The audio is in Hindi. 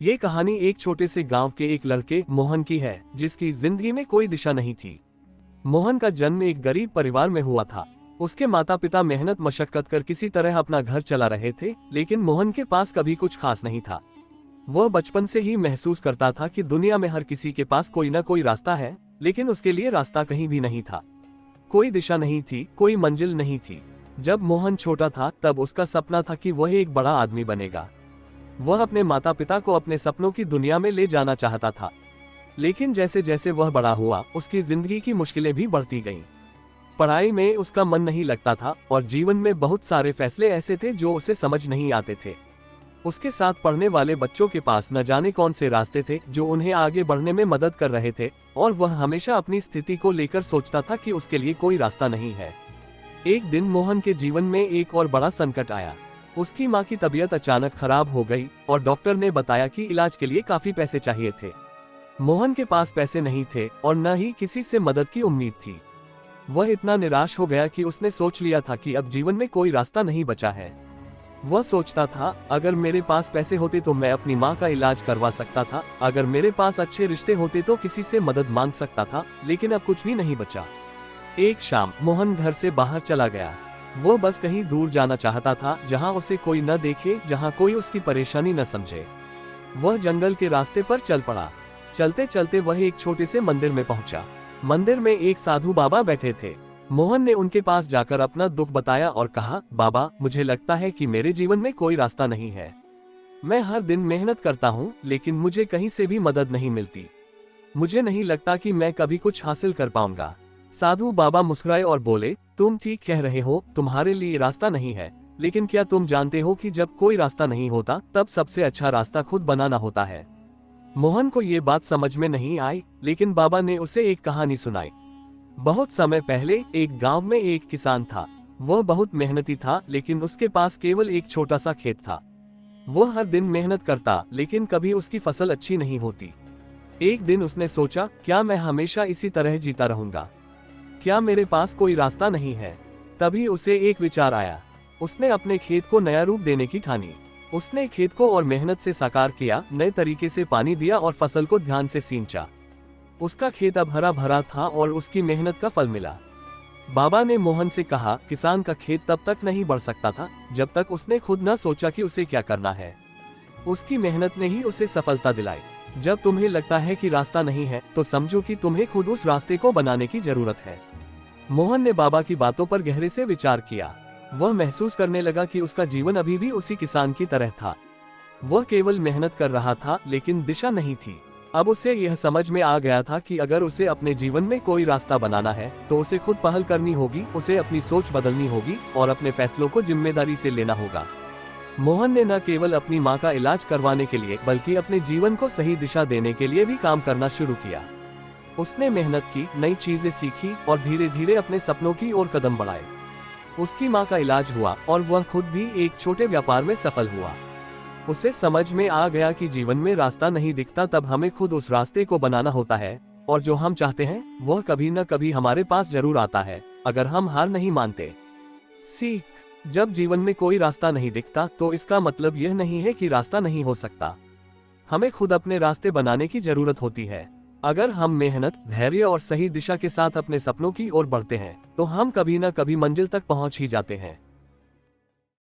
ये कहानी एक छोटे से गांव के एक लड़के मोहन की है, जिसकी जिंदगी में कोई दिशा नहीं थी। मोहन का जन्म एक गरीब परिवार में हुआ था। उसके माता पिता मेहनत मशक्कत कर किसी तरह अपना घर चला रहे थे, लेकिन मोहन के पास कभी कुछ खास नहीं था। वह बचपन से ही महसूस करता था कि दुनिया में हर किसी के पास कोई न कोई रास्ता है, लेकिन उसके लिए रास्ता कहीं भी नहीं था। कोई दिशा नहीं थी, कोई मंजिल नहीं थी। जब मोहन छोटा था तब उसका सपना था कि वह एक बड़ा आदमी बनेगा। वह अपने माता पिता को अपने सपनों की दुनिया में ले जाना चाहता था। लेकिन जैसे जैसे वह बड़ा हुआ, उसकी जिंदगी की मुश्किलें भी बढ़ती गईं। पढ़ाई में उसका मन नहीं लगता था और जीवन में बहुत सारे फैसले ऐसे थे जो उसे समझ नहीं आते थे। उसके साथ पढ़ने वाले बच्चों के पास न जाने कौन से रास्ते थे जो उन्हें आगे बढ़ने में मदद कर रहे थे, और वह हमेशा अपनी स्थिति को लेकर सोचता था कि उसके लिए कोई रास्ता नहीं है। एक दिन मोहन के जीवन में एक और बड़ा संकट आया। उसकी माँ की तबीयत अचानक खराब हो गई और डॉक्टर ने बताया कि इलाज के लिए काफी पैसे चाहिए थे। मोहन के पास पैसे नहीं थे और न ही किसी से मदद की उम्मीद थी। वह इतना निराश हो गया कि उसने सोच लिया था कि अब जीवन में कोई रास्ता नहीं बचा है। वह सोचता था, अगर मेरे पास पैसे होते तो मैं अपनी माँ का इलाज करवा सकता था, अगर मेरे पास अच्छे रिश्ते होते तो किसी से मदद मांग सकता था, लेकिन अब कुछ भी नहीं बचा। एक शाम मोहन घर से बाहर चला गया। वो बस कहीं दूर जाना चाहता था, जहां उसे कोई न देखे, जहां कोई उसकी परेशानी न समझे। वह जंगल के रास्ते पर चल पड़ा। चलते चलते वह एक छोटे से मंदिर में पहुंचा। मंदिर में एक साधु बाबा बैठे थे। मोहन ने उनके पास जाकर अपना दुख बताया और कहा, बाबा, मुझे लगता है कि मेरे जीवन में कोई रास्ता नहीं है। मैं हर दिन मेहनत करता हूँ, लेकिन मुझे कहीं से भी मदद नहीं मिलती। मुझे नहीं लगता कि मैं कभी कुछ हासिल कर पाऊंगा। साधु बाबा मुस्कुराए और बोले, तुम ठीक कह रहे हो, तुम्हारे लिए रास्ता नहीं है, लेकिन क्या तुम जानते हो कि जब कोई रास्ता नहीं होता तब सबसे अच्छा रास्ता खुद बनाना होता है। मोहन को ये बात समझ में नहीं आई, लेकिन बाबा ने उसे एक कहानी सुनाई। बहुत समय पहले एक गांव में एक किसान था। वह बहुत मेहनती था, लेकिन उसके पास केवल एक छोटा सा खेत था। वह हर दिन मेहनत करता, लेकिन कभी उसकी फसल अच्छी नहीं होती। एक दिन उसने सोचा, क्या मैं हमेशा इसी तरह जीता रहूंगा? क्या मेरे पास कोई रास्ता नहीं है? तभी उसे एक विचार आया। उसने अपने खेत को नया रूप देने की ठानी। उसने खेत को और मेहनत से साकार किया, नए तरीके से पानी दिया और फसल को ध्यान से सींचा। उसका खेत अब हरा भरा था और उसकी मेहनत का फल मिला। बाबा ने मोहन से कहा, किसान का खेत तब तक नहीं बढ़ सकता था जब तक उसने खुद न सोचा कि उसे क्या करना है। उसकी मेहनत ने ही उसे सफलता दिलाई। जब तुम्हें लगता है कि रास्ता नहीं है, तो समझो कि तुम्हें खुद उस रास्ते को बनाने की जरूरत है। मोहन ने बाबा की बातों पर गहरे से विचार किया। वह महसूस करने लगा कि उसका जीवन अभी भी उसी किसान की तरह था। वह केवल मेहनत कर रहा था, लेकिन दिशा नहीं थी। अब उसे यह समझ में आ गया था कि अगर उसे अपने जीवन में कोई रास्ता बनाना है तो उसे खुद पहल करनी होगी, उसे अपनी सोच बदलनी होगी और अपने फैसलों को जिम्मेदारी से लेना होगा। मोहन ने न केवल अपनी मां का इलाज करवाने के लिए, बल्कि अपने जीवन को सही दिशा देने के लिए भी काम करना शुरू किया। उसने मेहनत की, नई चीजें सीखी और धीरे धीरे अपने सपनों की ओर कदम बढ़ाए। उसकी मां का इलाज हुआ और वह खुद भी एक छोटे व्यापार में सफल हुआ। उसे समझ में आ गया कि जीवन में रास्ता नहीं दिखता तब हमें खुद उस रास्ते को बनाना होता है, और जो हम चाहते हैं वह कभी न कभी हमारे पास जरूर आता है, अगर हम हार नहीं मानते। सीख: जब जीवन में कोई रास्ता नहीं दिखता तो इसका मतलब यह नहीं है कि रास्ता नहीं हो सकता। हमें खुद अपने रास्ते बनाने की जरूरत होती है। अगर हम मेहनत, धैर्य और सही दिशा के साथ अपने सपनों की ओर बढ़ते हैं तो हम कभी न कभी मंजिल तक पहुंच ही जाते हैं।